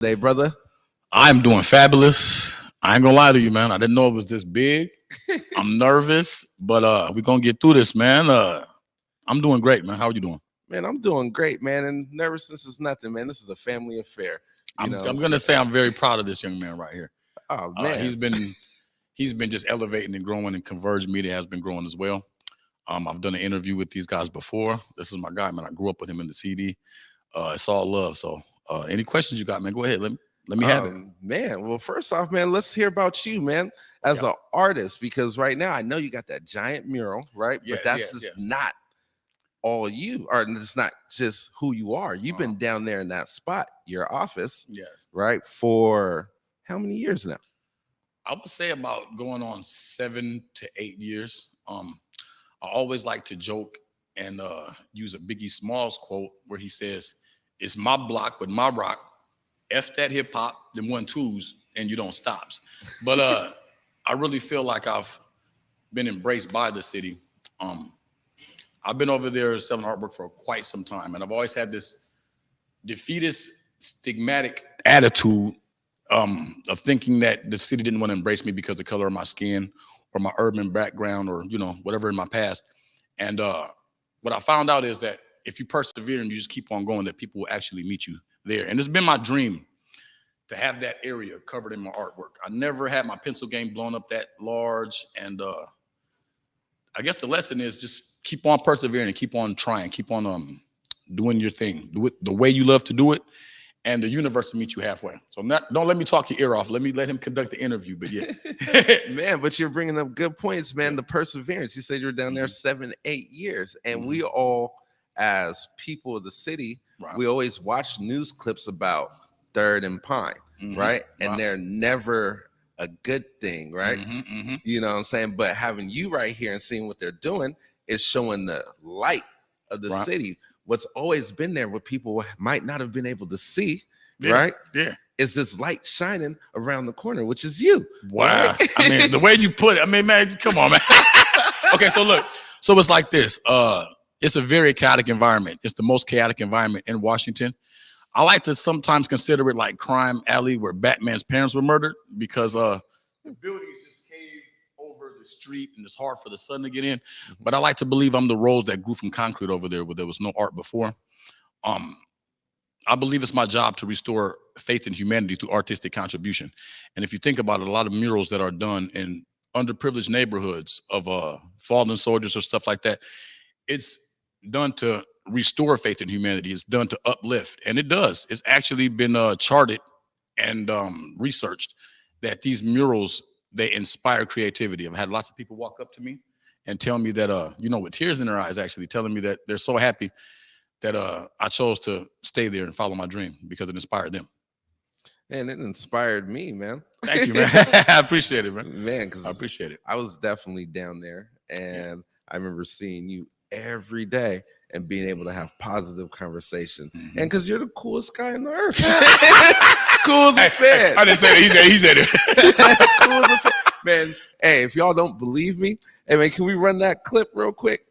Hey, brother. I'm doing fabulous. I ain't gonna lie to you, man. I didn't know it was this big. I'm nervous, but we're gonna get through this, man. I'm doing great, man. How are you doing? Man, I'm doing great, man. And nervousness is nothing, man. This is a family affair. I'm gonna say I'm very proud of this young man right here. Oh man, he's been just elevating and growing, and Converge Media has been growing as well. I've done an interview with these guys before. This is my guy, man. I grew up with him in the CD. It's all love. So, any questions you got, man? Go ahead. Let me have it. Man, well, first off, man, let's hear about you, man, as an artist, because right now I know you got that giant mural, right? Yes, but that's not all you, or it's not just who you are. You've been down there in that spot, your office, right, for how many years now? I would say about going on 7 to 8 years. I always like to joke and use a Biggie Smalls quote where he says, "It's my block with my rock. F that hip hop, them 1-2s, and you don't stops." But I really feel like I've been embraced by the city. I've been over there selling artwork for quite some time, and I've always had this defeatist, stigmatic attitude of thinking that the city didn't want to embrace me because of the color of my skin or my urban background or whatever in my past. And what I found out is that if you persevere and you just keep on going, that people will actually meet you there. And it's been my dream to have that area covered in my artwork. I never had my pencil game blown up that large. And I guess the lesson is just keep on persevering and keep on trying, keep on doing your thing, do it the way you love to do it, and the universe will meet you halfway. So don't let me talk your ear off. Let him conduct the interview. But yeah, man, but you're bringing up good points, man. The perseverance. You said you're down there 7, 8 years, and we all, as people of the city, we always watch news clips about Third and Pine, right? And they're never a good thing, right? You know what I'm saying? But having you right here and seeing what they're doing is showing the light of the city. What's always been there, what people might not have been able to see, right? Yeah. Is this light shining around the corner, which is you. Wow. Right? I mean, the way you put it, I mean, man, come on, man. Okay, so look, so it's like this. It's a very chaotic environment. It's the most chaotic environment in Washington. I like to sometimes consider it like Crime Alley, where Batman's parents were murdered, because the buildings just cave over the street and it's hard for the sun to get in. But I like to believe I'm the rose that grew from concrete over there where there was no art before. I believe it's my job to restore faith in humanity through artistic contribution. And if you think about it, a lot of murals that are done in underprivileged neighborhoods of fallen soldiers or stuff like that, it's done to restore faith in humanity. It's done to uplift, and it does. It's actually been charted and researched that these murals, they inspire creativity. I've had lots of people walk up to me and tell me that, with tears in their eyes, actually telling me that they're so happy that I chose to stay there and follow my dream because it inspired them. And it inspired me, man. Thank you, man. I appreciate it, man. Man, because I appreciate it. I was definitely down there, and I remember seeing you every day and being able to have positive conversation. And because you're the coolest guy on the earth. Cool as a fan. I didn't say that. He said it. Cool as a fan. Man, hey, if y'all don't believe me, hey, man, can we run that clip real quick?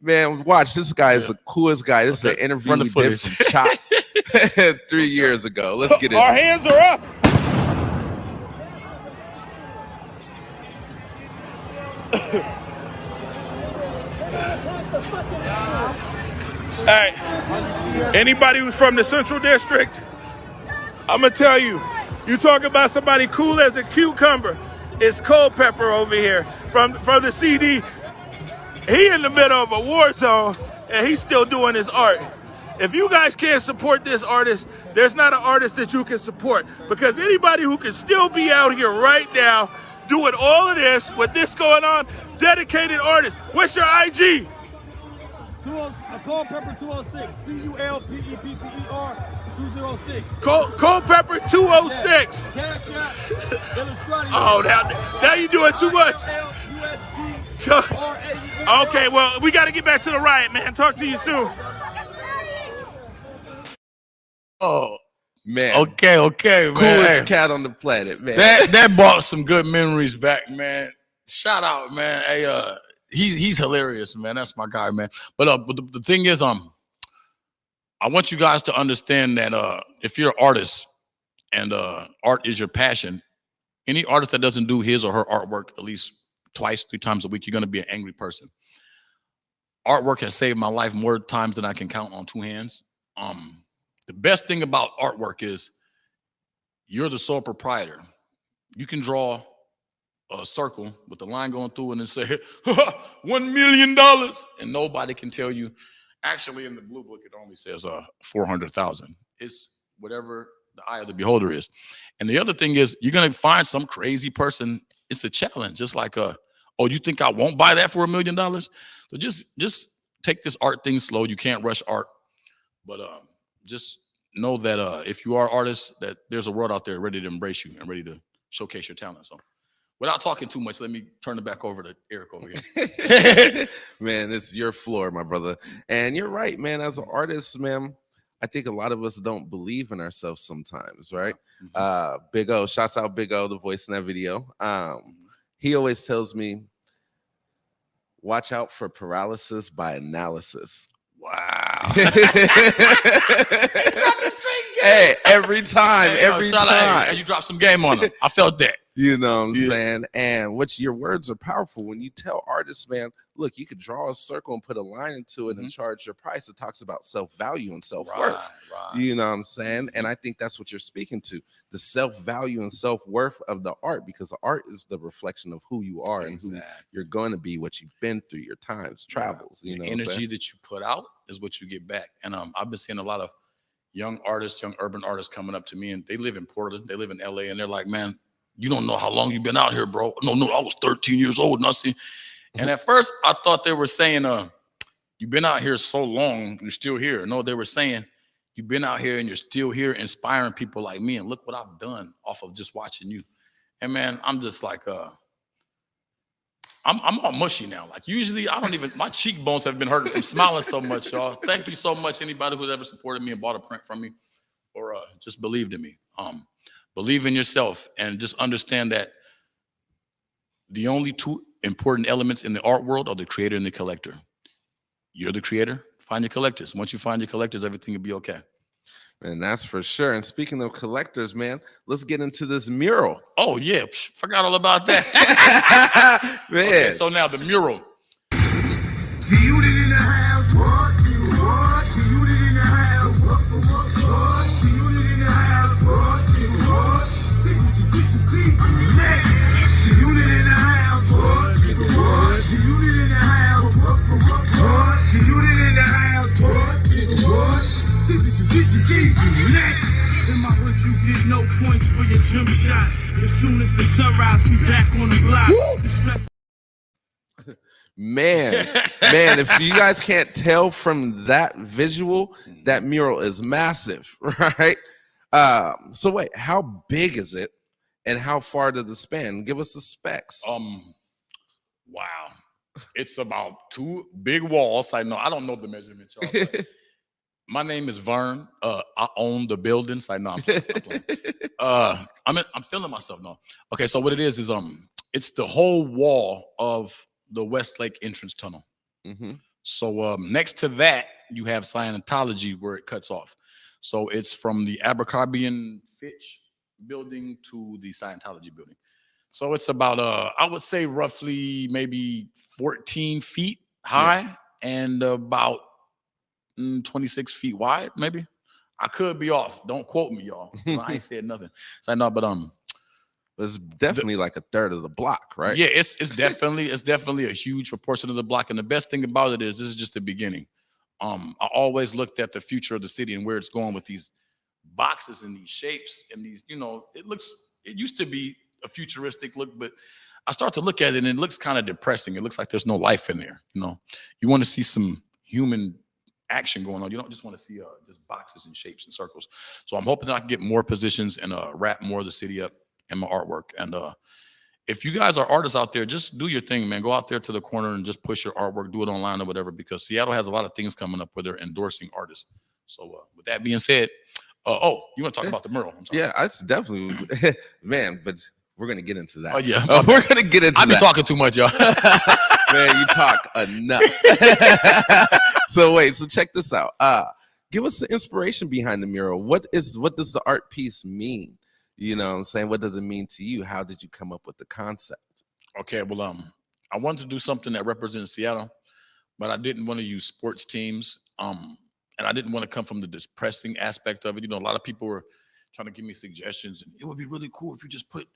Man, watch. This guy is the coolest guy. This is an interview we did from Chop 3 years ago. Let's get it. Our hands are up. All right. Anybody who's from the Central District, I'm going to tell you, you talk about somebody cool as a cucumber. It's Culpepper over here from the CD. He in the middle of a war zone, and he's still doing his art. If you guys can't support this artist, there's not an artist that you can support, because anybody who can still be out here right now doing all of this with this going on, dedicated artist. What's your IG? Culpepper 206. Culpepper 206. Culpepper 206. Cash App. Illustrati. Oh, now you doing too much. Okay, well, we got to get back to the riot, man. Talk to you soon. Oh, man. Okay, man. Coolest cat on the planet, man. That brought some good memories back, man. Shout out, man. Hey, he's hilarious, man. That's my guy, man. But the thing is, I want you guys to understand that if you're an artist, and art is your passion, any artist that doesn't do his or her artwork at least twice, 3 times a week, you're going to be an angry person. Artwork has saved my life more times than I can count on 2 hands. The best thing about artwork is you're the sole proprietor. You can draw a circle with the line going through and then say, $1 million. And nobody can tell you. Actually, in the blue book, it only says 400,000. It's whatever the eye of the beholder is. And the other thing is you're going to find some crazy person. It's a challenge. Just like, oh, you think I won't buy that for $1 million? So just take this art thing slow. You can't rush art. But just know that if you are artists, that there's a world out there ready to embrace you and ready to showcase your talent. So without talking too much, let me turn it back over to Erik over here. Man, it's your floor, my brother. And you're right, man. As an artist, man, I think a lot of us don't believe in ourselves sometimes, right? Big O, shouts out Big O, the voice in that video. He always tells me, watch out for paralysis by analysis. Wow. Hey, every time, every time. And you dropped some game on them. I felt that. You know what I'm saying? And your words are powerful. When you tell artists, man, look, you could draw a circle and put a line into it and charge your price. It talks about self-value and self-worth. Right. You know what I'm saying? And I think that's what you're speaking to, the self-value and self-worth of the art, because the art is the reflection of who you are and who you're going to be, what you've been through, your times, travels. You know, the energy that you put out is what you get back. And I've been seeing a lot of young artists, young urban artists coming up to me, and they live in Portland, they live in LA, and they're like, man, you don't know how long you've been out here, bro. No, I was 13 years old. And I see. And at first I thought they were saying, you've been out here so long, you're still here. No, they were saying, you've been out here and you're still here inspiring people like me. And look what I've done off of just watching you. And man, I'm just like, I'm all mushy now. Like usually my cheekbones have been hurting from smiling so much, y'all. Thank you so much. Anybody who's ever supported me and bought a print from me or just believed in me. Believe in yourself and just understand that the only 2 important elements in the art world are the creator and the collector. You're the creator, find your collectors. Once you find your collectors, everything will be okay. And that's for sure. And speaking of collectors, man, let's get into this mural. Oh, yeah. Forgot all about that. Man. Okay, so now the mural. In my hood, you get no points for your jump shot. As soon as the sunrise, we back on the block. Man, if you guys can't tell from that visual, that mural is massive, right? So wait, how big is it and how far does it span? Give us the specs. Wow. It's about 2 big walls. I don't know the measurement, y'all. My name is Vern. I own the buildings. I'm playing. I'm feeling myself now. Okay, so what it is it's the whole wall of the Westlake entrance tunnel. So next to that, you have Scientology where it cuts off. So it's from the Abercrombie and Fitch building to the Scientology building. So it's about, I would say roughly maybe 14 feet high and about 26 feet wide, maybe. I could be off. Don't quote me, y'all. I ain't said nothing. So I know, but it's definitely like a third of the block, right? Yeah, it's definitely a huge proportion of the block. And the best thing about it is this is just the beginning. I always looked at the future of the city and where it's going with these boxes and these shapes and these, it used to be a futuristic look, but I start to look at it and it looks kind of depressing. It looks like there's no life in there. You want to see some human action going on. You don't just want to see just boxes and shapes and circles. So I'm hoping that I can get more positions and wrap more of the city up in my artwork. And if you guys are artists out there, just do your thing, man. Go out there to the corner and just push your artwork, do it online or whatever, because Seattle has a lot of things coming up where they're endorsing artists. So with that being said, you want to talk about the mural? Yeah, it's definitely, man, but we're going to get into that. Oh, yeah. We're going to get into that. I've been talking too much, y'all. Man, you talk enough. So check this out. Give us the inspiration behind the mural. What does the art piece mean? You know what I'm saying? What does it mean to you? How did you come up with the concept? Okay, well, I wanted to do something that represents Seattle, but I didn't want to use sports teams. And I didn't want to come from the depressing aspect of it. You know, a lot of people were trying to give me suggestions. And it would be really cool if you just put,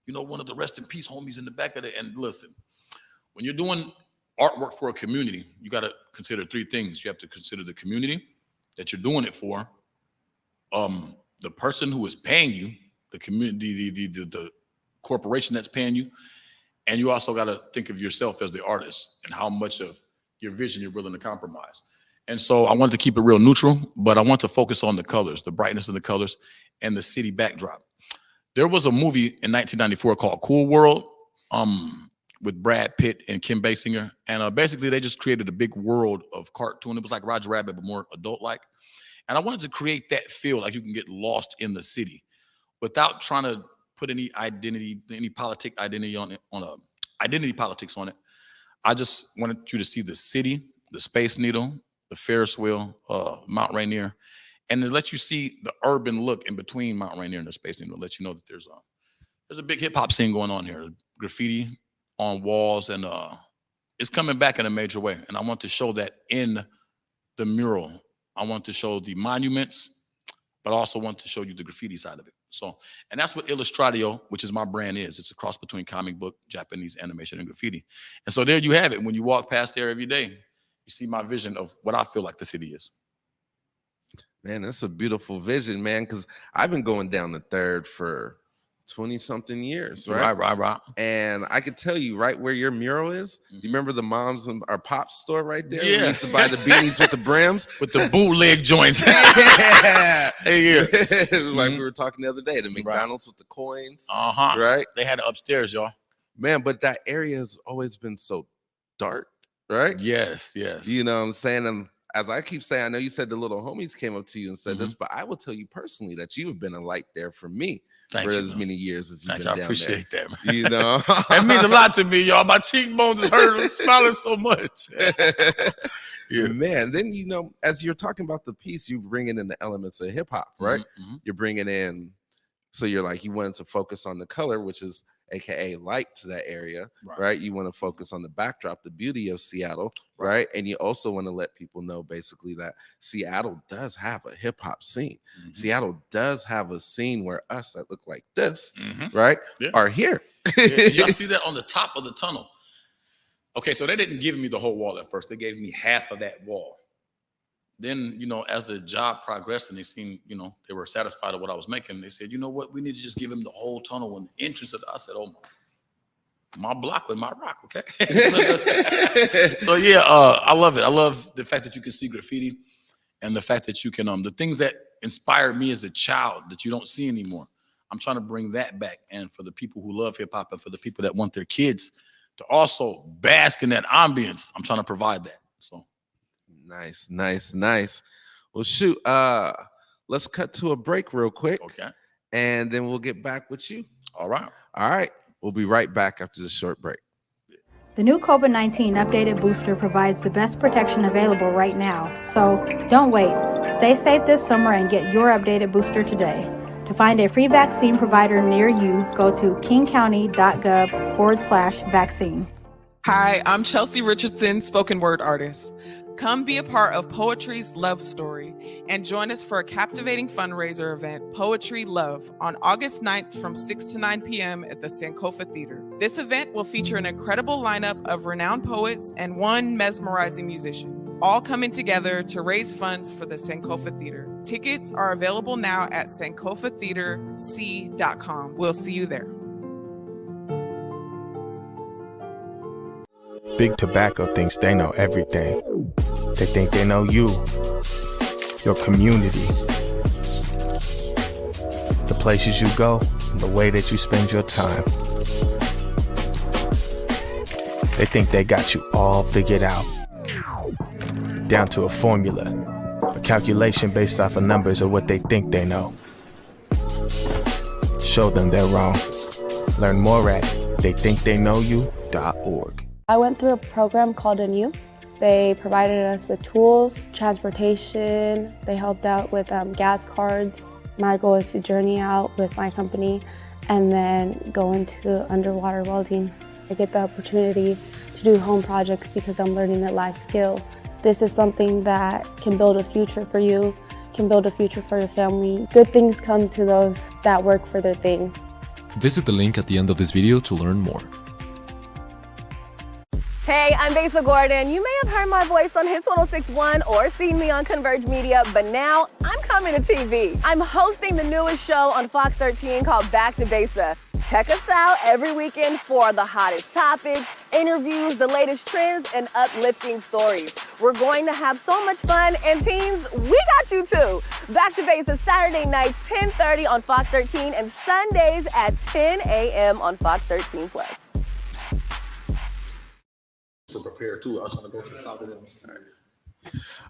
you know, one of the rest in peace homies in the back of it. And listen, when you're doing artwork for a community, you got to consider three things. You have to consider the community that you're doing it for, the person who is paying you, the community, the corporation that's paying you, and you also got to think of yourself as the artist and how much of your vision you're willing to compromise. And so I wanted to keep it real neutral, but I want to focus on the colors, the brightness of the colors, and the city backdrop. There was a movie in 1994 called Cool World with Brad Pitt and Kim Basinger. And basically, they just created a big world of cartoon. It was like Roger Rabbit, but more adult-like. And I wanted to create that feel like you can get lost in the city without trying to put any identity, any politic identity on it, identity politics on it. I just wanted you to see the city, the Space Needle, the Ferris wheel, Mount Rainier, and to let you see the urban look in between Mount Rainier and the Space Needle, let you know that there's a big hip hop scene going on here, graffiti on walls, and it's coming back in a major way. And I want to show that in the mural. I want to show the monuments, but I also want to show you the graffiti side of it. So, and that's what Illustratio, which is my brand, is. It's a cross between comic book, Japanese animation, and graffiti. And so there you have it. When you walk past there every day, you see my vision of what I feel like the city is. Man, that's a beautiful vision, man, because I've been going down the Third for 20-something years, right? Right. And I could tell you right where your mural is. You remember the Moms and our Pops store right there? Yeah. We used to buy the beanies with the brims. With the bootleg joints. Yeah. Yeah. Like we were talking the other day, the McDonald's with the coins. Uh-huh. Right? They had it upstairs, y'all. Man, but that area has always been so dark, right? Yes. You know what I'm saying? And as I keep saying, I know you said the little homies came up to you and said this, but I will tell you personally that you have been a light there for me. Thank for you, as man. many years as you've Thank been you. I down appreciate there. that, man. You know, that means a lot to me, y'all. My cheekbones is hurt. I'm smiling so much. Yeah. Man, then, you know, as you're talking about the piece, you're bringing in the elements of hip hop, right? You're bringing in, so you're like, you wanted to focus on the color, which is AKA light to that area, right? You want to focus on the backdrop, the beauty of Seattle, right? And you also want to let people know basically that Seattle does have a hip hop scene. Seattle does have a scene where us that look like this, right, are here. Y'all see that on the top of the tunnel. Okay, so they didn't give me the whole wall at first. They gave me half of that wall. Then, you know, as the job progressed and they seemed, you know, they were satisfied with what I was making, they said, you know what, we need to just give him the whole tunnel and the entrance of the, I said, oh, my block with my rock, okay? So, yeah, I love it. I love the fact that you can see graffiti and the fact that you can, the things that inspired me as a child that you don't see anymore. I'm trying to bring that back. And for the people who love hip hop and for the people that want their kids to also bask in that ambience, I'm trying to provide that, so. Nice. Well, shoot, let's cut to a break real quick. Okay. And then we'll get back with you. All right. We'll be right back after this short break. The new COVID-19 updated booster provides the best protection available right now. So don't wait. Stay safe this summer and get your updated booster today. To find a free vaccine provider near you, go to kingcounty.gov/vaccine. Hi, I'm Chelsea Richardson, spoken word artist. Come be a part of Poetry's Love Story and join us for a captivating fundraiser event, Poetry Love, on August 9th from 6 to 9 p.m. at the Sankofa Theater. This event will feature an incredible lineup of renowned poets and one mesmerizing musician, all coming together to raise funds for the Sankofa Theater. Tickets are available now at sankofatheaterc.com. We'll see you there. Big Tobacco thinks they know everything. They think they know you, your community, the places you go, and the way that you spend your time. They think they got you all figured out, down to a formula, a calculation based off of numbers of what they think they know. Show them they're wrong. Learn more at theythinktheyknowyou.org. I went through a program called Anew. They provided us with tools, transportation. They helped out with gas cards. My goal is to journey out with my company and then go into underwater welding. I get the opportunity to do home projects because I'm learning that life skill. This is something that can build a future for you, can build a future for your family. Good things come to those that work for their things. Visit the link at the end of this video to learn more. Hey, I'm Besa Gordon. You may have heard my voice on Hits 106.1 or seen me on Converge Media, but now I'm coming to TV. I'm hosting the newest show on Fox 13 called Back to Besa. Check us out every weekend for the hottest topics, interviews, the latest trends, and uplifting stories. We're going to have so much fun, and teens, we got you too. Back to Besa Saturday nights, 10:30 on Fox 13, and Sundays at 10 a.m. on Fox 13 Plus. Prepare too. I was trying to go to the south of them.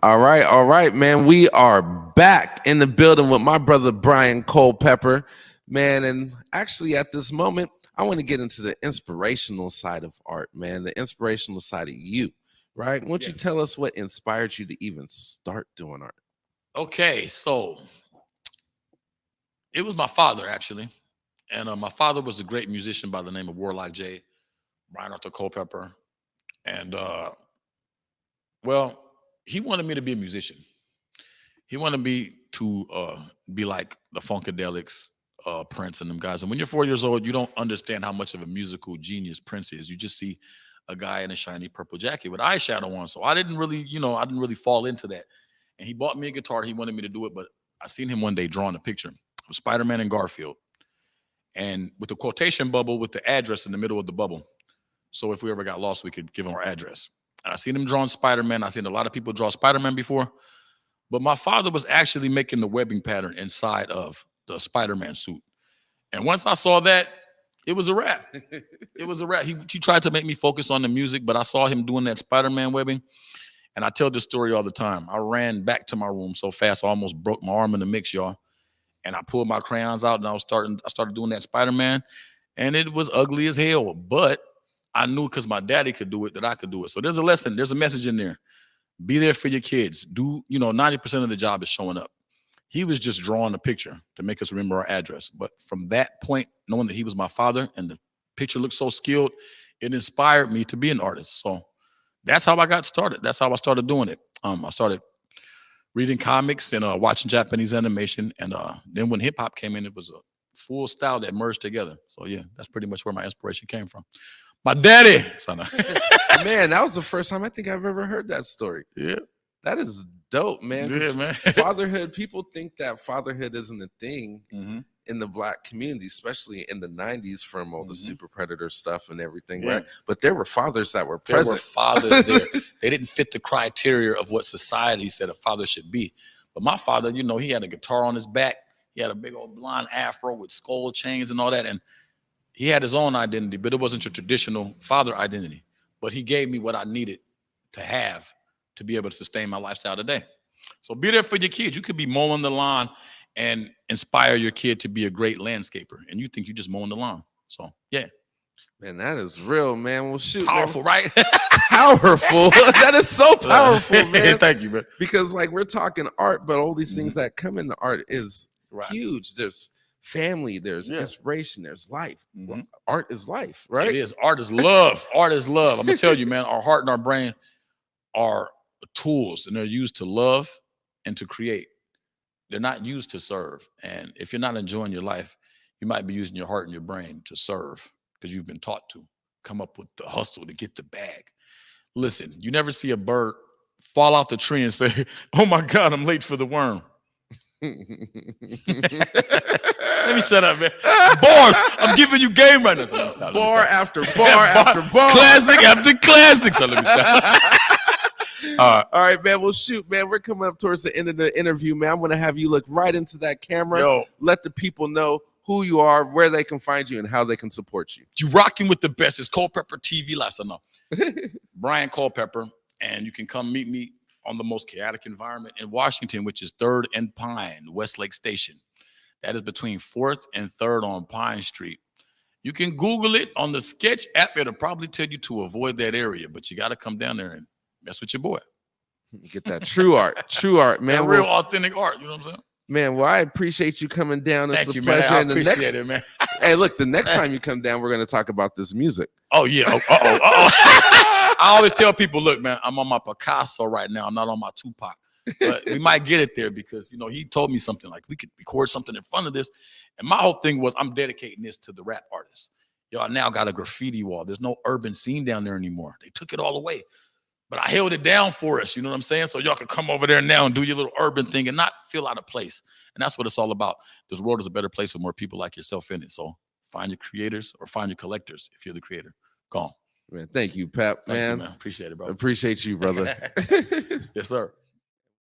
All right, man. We are back in the building with my brother Brian Culpepper, man. And actually, at this moment, I want to get into the inspirational side of art, man. The inspirational side of you, right? Why don't you tell us what inspired you to even start doing art? Okay, so it was my father actually, and my father was a great musician by the name of Warlock J, Brian Arthur Culpepper. And well, he wanted me to be a musician. He wanted me to be like the Funkadelics, Prince, and them guys. And when you're 4 years old, you don't understand how much of a musical genius Prince is. You just see a guy in a shiny purple jacket with eyeshadow on. So I didn't really fall into that. And he bought me a guitar. He wanted me to do it, but I seen him one day drawing a picture of Spider-Man and Garfield, and with the quotation bubble with the address in the middle of the bubble. So if we ever got lost, we could give him our address. And I seen him drawing Spider-Man. I seen a lot of people draw Spider-Man before, but my father was actually making the webbing pattern inside of the Spider-Man suit. And once I saw that, it was a wrap. It was a wrap. He tried to make me focus on the music, but I saw him doing that Spider-Man webbing. And I tell this story all the time. I ran back to my room so fast, I almost broke my arm in the mix, y'all. And I pulled my crayons out and I started doing that Spider-Man. And it was ugly as hell, but I knew because my daddy could do it that I could do it. So there's a lesson, there's a message in there. Be there for your kids. 90% of the job is showing up. He was just drawing a picture to make us remember our address. But from that point, knowing that he was my father and the picture looked so skilled, it inspired me to be an artist. So that's how I got started. That's how I started doing it. I started reading comics and watching Japanese animation. And then when hip hop came in, it was a full style that merged together. So yeah, that's pretty much where my inspiration came from. My daddy. Man, that was the first time I think I've ever heard that story. Yeah. That is dope, man. Yeah, man. Fatherhood, people think that fatherhood isn't a thing in the Black community, especially in the 90s from all the super predator stuff and everything, right? But there were fathers that were present. There were fathers there. They didn't fit the criteria of what society said a father should be. But my father, he had a guitar on his back. He had a big old blonde afro with skull chains and all that. And he had his own identity, but it wasn't your traditional father identity. But he gave me what I needed to have to be able to sustain my lifestyle today. So be there for your kids. You could be mowing the lawn and inspire your kid to be a great landscaper, and you think you just mowing the lawn. So yeah. Man, that is real, man. Well, shoot. Powerful, man. Right? Powerful. That is so powerful, man. Thank you, man. Because we're talking art, but all these things that come into art is huge. There's family, there's inspiration, there's life. Art is life, right? It is. Art is love. Art is love. I'm gonna tell you, man, our heart and our brain are tools, and they're used to love and to create. They're not used to serve. And if you're not enjoying your life, you might be using your heart and your brain to serve because you've been taught to come up with the hustle to get the bag. Listen, you never see a bird fall out the tree and say, "Oh my God, I'm late for the worm." Let me shut up, man. Bars. I'm giving you game right now. So bar after bar after bar. Classic after classic. So let me stop. All right, man. Well, shoot, man. We're coming up towards the end of the interview, man. I'm going to have you look right into that camera. Let the people know who you are, where they can find you, and how they can support you. You rocking with the best. It's Culpepper TV Live. So no. Brian Culpepper. And you can come meet me on the most chaotic environment in Washington, which is 3rd and Pine, Westlake Station. That is between 4th and 3rd on Pine Street. You can Google it on the Sketch app. It'll probably tell you to avoid that area, but you got to come down there and mess with your boy. Get that true art, man. That real authentic art, you know what I'm saying? Man, well, I appreciate you coming down. It's Thank a you, man. pleasure. I And the appreciate it, man. Hey, look, the next time you come down, we're going to talk about this music. Oh, yeah. I always tell people, look, man, I'm on my Picasso right now. I'm not on my Tupac. But we might get it there because, you know, he told me something like we could record something in front of this. And my whole thing was I'm dedicating this to the rap artists. Y'all now got a graffiti wall. There's no urban scene down there anymore. They took it all away. But I held it down for us, you know what I'm saying? So y'all can come over there now and do your little urban thing and not feel out of place. And that's what it's all about. This world is a better place with more people like yourself in it. So find your creators or find your collectors if you're the creator. Go on. Man, thank you, Pep. Thank you, man. Appreciate it, bro. Appreciate you, brother. Yes, sir.